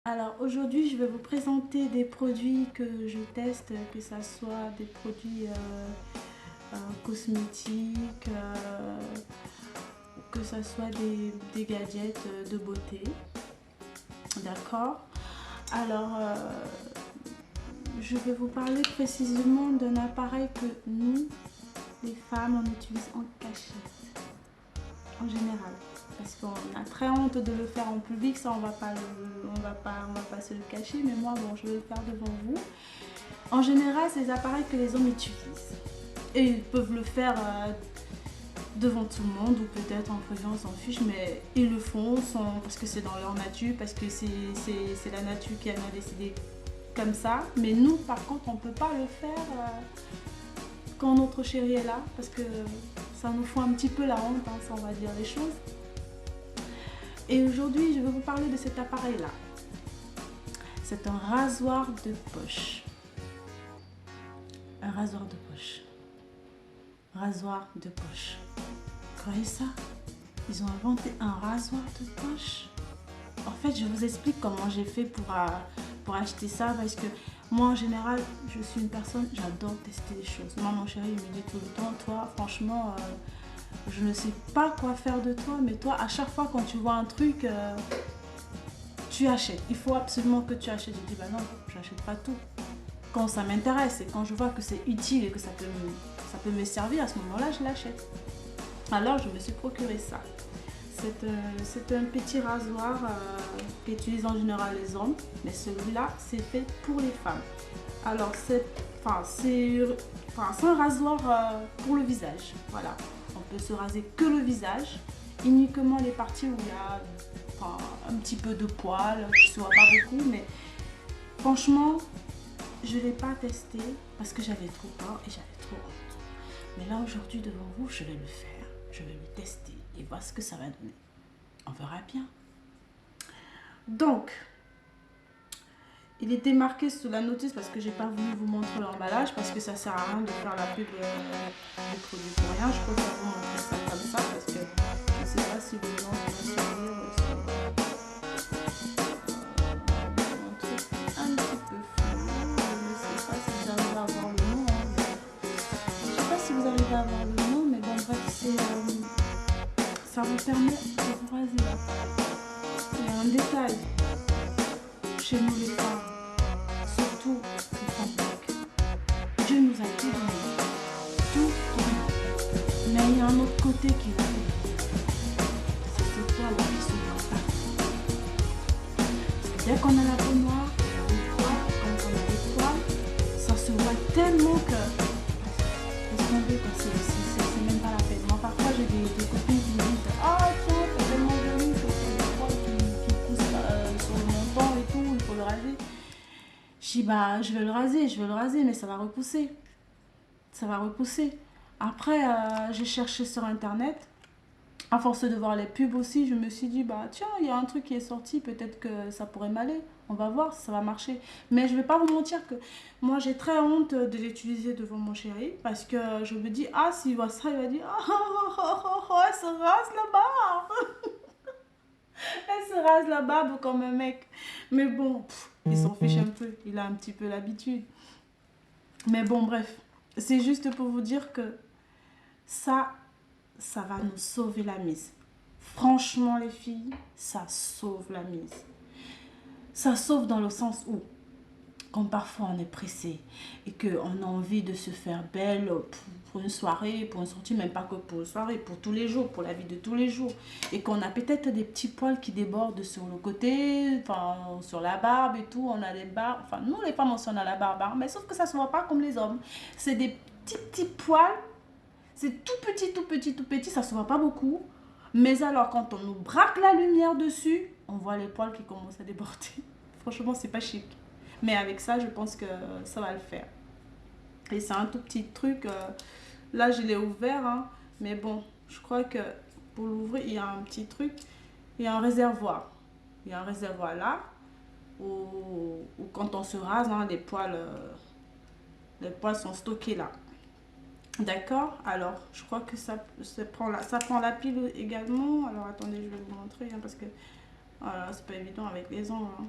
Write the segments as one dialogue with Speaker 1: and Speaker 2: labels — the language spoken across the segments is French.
Speaker 1: Alors aujourd'hui, je vais vous présenter des produits que je teste, que ce soit des produits cosmétiques, que ce soit des gadgets de beauté. D'accord? Alors, je vais vous parler précisément d'un appareil que nous, les femmes, on utilise en cachette, en général. Parce qu'on a très honte de le faire en public, ça on va pas se le cacher, mais moi bon, je vais le faire devant vous. En général, c'est des appareils que les hommes utilisent. Et ils peuvent le faire devant tout le monde, ou peut-être en privé, on s'en fiche, mais ils le font parce que c'est dans leur nature, parce que c'est la nature qui en a décidé comme ça. Mais nous, par contre, on ne peut pas le faire quand notre chéri est là, parce que ça nous fout un petit peu la honte, hein, ça on va dire les choses. Et aujourd'hui, je vais vous parler de cet appareil-là. C'est un rasoir de poche. Un rasoir de poche. Rasoir de poche. Vous croyez ça? Ils ont inventé un rasoir de poche. En fait, je vous explique comment j'ai fait pour acheter ça, parce que moi, en général, je suis une personne, j'adore tester les choses. Moi, mon chéri, il me dit tout le temps, toi, franchement, je ne sais pas quoi faire de toi, mais toi, à chaque fois quand tu vois un truc, tu achètes. Il faut absolument que tu achètes. Je dis, bah non, je n'achète pas tout. Quand ça m'intéresse et quand je vois que c'est utile et que ça peut me servir, à ce moment-là, je l'achète. Alors, je me suis procuré ça. C'est un petit rasoir qu'utilisent en général les hommes, mais celui-là, c'est fait pour les femmes. Alors, c'est un rasoir pour le visage. Voilà. On peut se raser que le visage, uniquement les parties où il y a un petit peu de poils, qui ne se voit pas beaucoup, mais franchement, je ne l'ai pas testé parce que j'avais trop peur et j'avais trop honte. Mais là, aujourd'hui, devant vous, je vais le faire. Je vais le tester et voir ce que ça va donner. On verra bien. Donc, il était marqué sur la notice parce que j'ai pas voulu vous montrer l'emballage parce que ça sert à rien de faire la pub du produit pour rien. Je préfère vous montrer ça comme ça parce que je ne sais pas si vous voulez un petit peu flou. Je ne sais pas si j'arrive à avoir le nom. Je ne sais pas si vous arrivez à avoir le nom, mais bon, bref, ça vous permet de vous raser là. Il y a un détail chez nous les femmes, surtout les femmes black. Dieu nous a tout donné, tout donné. Mais il y a un autre côté qui va venir. C'est ce poil-là qui se voit pas. Parce que dès qu'on a la peau noire, les poils, quand on a des poils, ça se voit tellement que laisse tomber, c'est même pas la peine. Moi parfois j'ai des copines qui me disent ah tiens, c'est tellement joli que c'est des poils qui poussent sur le menton et tout, il faut le raser. Je dis bah je vais le raser, mais ça va repousser. Ça va repousser. Après, j'ai cherché sur internet. À force de voir les pubs aussi, je me suis dit, bah tiens, il y a un truc qui est sorti, peut-être que ça pourrait m'aller. On va voir si ça va marcher. Mais je vais pas vous mentir que moi j'ai très honte de l'utiliser devant mon chéri parce que je me dis, ah, s'il voit ça, il va dire, elle se rase la barbe. Elle se rase la barbe comme un mec. Mais bon, il s'en fiche un peu. Il a un petit peu l'habitude. Mais bon, bref. C'est juste pour vous dire que ça, ça va nous sauver la mise. Franchement, les filles, ça sauve la mise. Ça sauve dans le sens où, quand parfois on est pressé et qu'on a envie de se faire belle pour une soirée, pour une sortie, même pas que pour une soirée, pour tous les jours, pour la vie de tous les jours, et qu'on a peut-être des petits poils qui débordent sur le côté, enfin, sur la barbe et tout, on a des barbes, enfin, nous les femmes aussi on a la barbe, hein, mais sauf que ça se voit pas comme les hommes. C'est des petits poils, c'est tout petit, tout petit, tout petit, ça se voit pas beaucoup. Mais alors, quand on nous braque la lumière dessus, on voit les poils qui commencent à déborder. Franchement, c'est pas chic. Mais avec ça, je pense que ça va le faire. Et c'est un tout petit truc. Là, je l'ai ouvert. Hein, mais bon, je crois que pour l'ouvrir, il y a un petit truc. Il y a un réservoir. Il y a un réservoir là. Où quand on se rase, hein, les poils sont stockés là. D'accord. Alors, je crois que ça prend la pile également. Alors, attendez, je vais vous montrer. Hein, parce que voilà, c'est pas évident avec les ongles. Hein.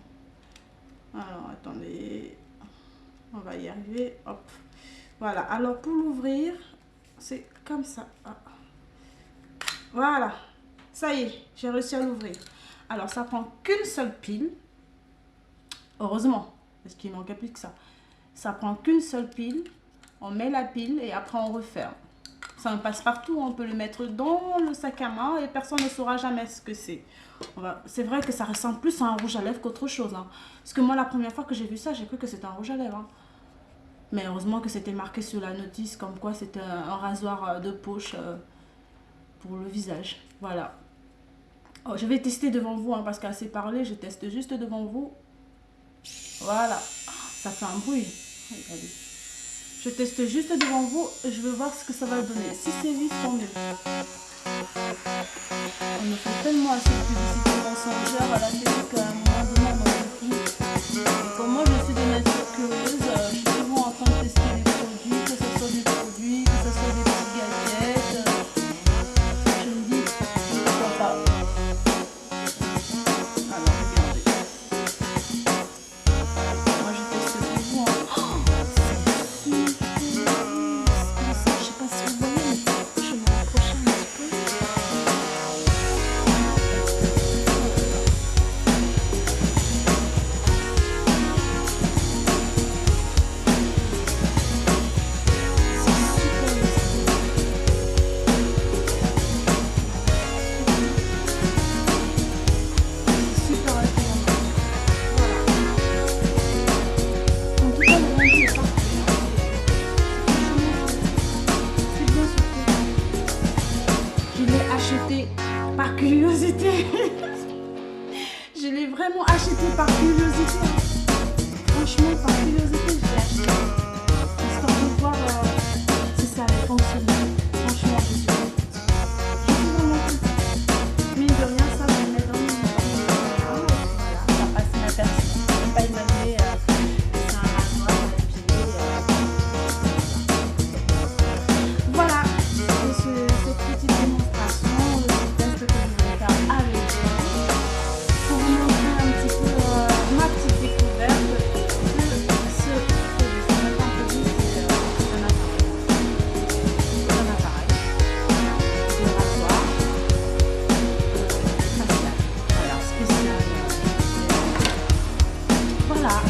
Speaker 1: Alors, attendez. On va y arriver. Hop. Voilà. Alors, pour l'ouvrir, c'est comme ça. Voilà. Ça y est, j'ai réussi à l'ouvrir. Alors, ça prend qu'une seule pile. Heureusement, parce qu'il manquait plus que ça. Ça prend qu'une seule pile. On met la pile et après on referme. Ça me passe partout. On peut le mettre dans le sac à main et personne ne saura jamais ce que c'est. C'est vrai que ça ressemble plus à un rouge à lèvres qu'autre chose. Hein. Parce que moi, la première fois que j'ai vu ça, j'ai cru que c'était un rouge à lèvres. Hein. Mais heureusement que c'était marqué sur la notice comme quoi c'était un rasoir de poche pour le visage. Voilà. Oh, je vais tester devant vous hein, parce qu'assez parlé, je teste juste devant vous. Voilà. Ça fait un bruit. Regardez. Je teste juste devant vous et je veux voir ce que ça va donner. Si c'est lisse, tant mieux. On me fait tellement assez de publicité mensongère à la télé qu'à un moment donné, on m'en fout. Et comme moi, je suis de nature curieuse, je suis souvent en train de tester les produits, que ce soit des produits, que ce soit des petites gadgets. Je me dis, pourquoi pas. Alors, regardez. Moi, je teste pour vous. Hein. C'est super lisse. Je sais pas si vous voyez, mais je vais me rapprocher un petit peu. Par curiosité. Je l'ai vraiment acheté par curiosité. Franchement, par curiosité, je l'ai acheté. Histoire de voir si ça allait fonctionner. Franchement, je suis vraiment contente. Mine de rien, ça va me mettre dans mon voilà, ça passe inaperçu. Je ne peux pas imaginer que c'est un rasoir à épiler. Voilà, cette petite démonstration. Voilà.